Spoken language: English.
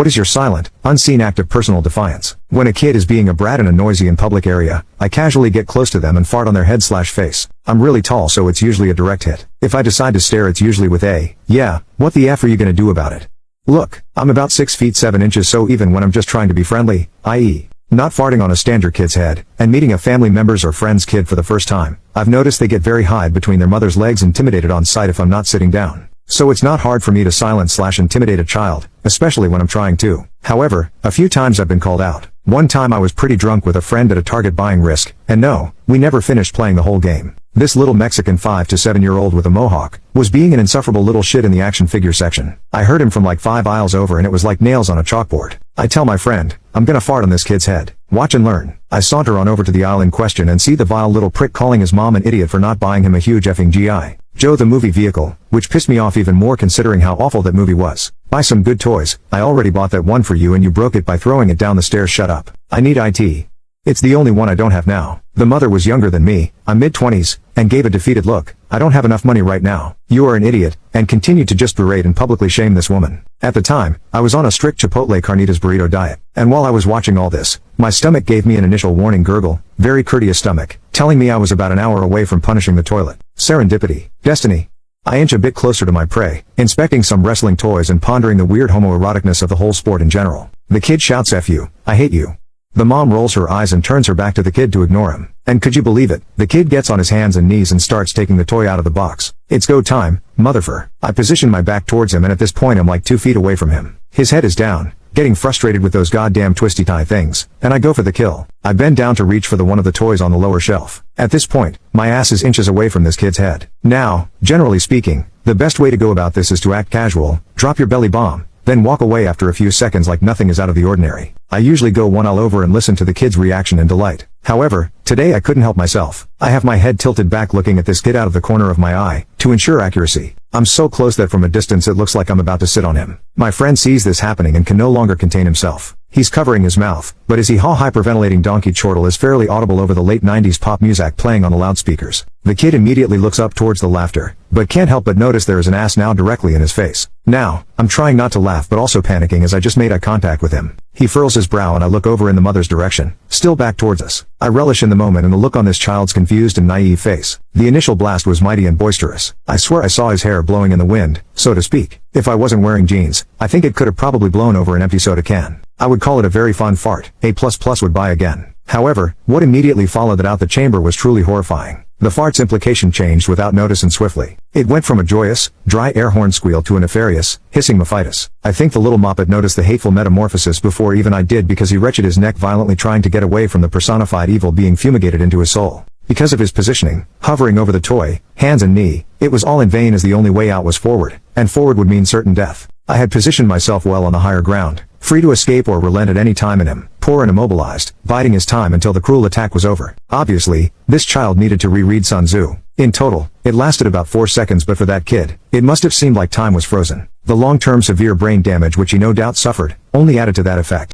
What is your silent, unseen act of personal defiance? When a kid is being a brat in a noisy and public area, I casually get close to them and fart on their head/face. I'm really tall, so it's usually a direct hit. If I decide to stare, it's usually with a, yeah, what the F are you gonna do about it? Look, I'm about 6 feet 7 inches, so even when I'm just trying to be friendly, i.e., not farting on a stranger kid's head, and meeting a family member's or friend's kid for the first time, I've noticed they get very high between their mother's legs, intimidated on sight if I'm not sitting down. So it's not hard for me to silence/intimidate a child, especially when I'm trying to. However, a few times I've been called out. One time I was pretty drunk with a friend at a Target buying Risk, and no, we never finished playing the whole game. This little Mexican 5 to 7 year old with a mohawk was being an insufferable little shit in the action figure section. I heard him from like 5 aisles over, and it was like nails on a chalkboard. I tell my friend, I'm gonna fart on this kid's head. Watch and learn. I saunter on over to the aisle in question and see the vile little prick calling his mom an idiot for not buying him a huge effing G.I. Joe the movie vehicle, which pissed me off even more considering how awful that movie was. Buy some good toys. I already bought that one for you and you broke it by throwing it down the stairs. Shut up. I need IT. It's the only one I don't have now. The mother was younger than me, I'm mid-20s, and gave a defeated look. I don't have enough money right now. You are an idiot, and continued to just berate and publicly shame this woman. At the time, I was on a strict Chipotle carnitas burrito diet, and while I was watching all this, my stomach gave me an initial warning gurgle, very courteous stomach, telling me I was about an hour away from punishing the toilet. Serendipity. Destiny. I inch a bit closer to my prey, inspecting some wrestling toys and pondering the weird homoeroticness of the whole sport in general. The kid shouts, "F you, I hate you." The mom rolls her eyes and turns her back to the kid to ignore him. And could you believe it? The kid gets on his hands and knees and starts taking the toy out of the box. It's go time, motherfer. I position my back towards him, and at this point I'm like 2 feet away from him. His head is down, getting frustrated with those goddamn twisty tie things, and I go for the kill. I bend down to reach for the one of the toys on the lower shelf. At this point, my ass is inches away from this kid's head. Now, generally speaking, the best way to go about this is to act casual, drop your belly bomb, then walk away after a few seconds like nothing is out of the ordinary. I usually go one all over and listen to the kid's reaction and delight. However, today I couldn't help myself. I have my head tilted back looking at this kid out of the corner of my eye, to ensure accuracy. I'm so close that from a distance it looks like I'm about to sit on him. My friend sees this happening and can no longer contain himself. He's covering his mouth, but his hee-haw hyperventilating donkey chortle is fairly audible over the late 90s pop music playing on the loudspeakers. The kid immediately looks up towards the laughter, but can't help but notice there is an ass now directly in his face. Now, I'm trying not to laugh but also panicking as I just made eye contact with him. He furrows his brow and I look over in the mother's direction, still back towards us. I relish in the moment and the look on this child's confused and naive face. The initial blast was mighty and boisterous. I swear I saw his hair blowing in the wind, so to speak. If I wasn't wearing jeans, I think it could have probably blown over an empty soda can. I would call it a very fun fart. A++ would buy again. However, what immediately followed out the chamber was truly horrifying. The fart's implication changed without notice and swiftly. It went from a joyous, dry air horn squeal to a nefarious, hissing mephitis. I think the little moppet noticed the hateful metamorphosis before even I did, because he wrenched his neck violently trying to get away from the personified evil being fumigated into his soul. Because of his positioning, hovering over the toy, hands and knee, it was all in vain, as the only way out was forward, and forward would mean certain death. I had positioned myself well on the higher ground, free to escape or relent at any time in him, poor and immobilized, biding his time until the cruel attack was over. Obviously, this child needed to reread Sun Tzu. In total, it lasted about 4 seconds, but for that kid, it must have seemed like time was frozen. The long-term severe brain damage which he no doubt suffered, only added to that effect.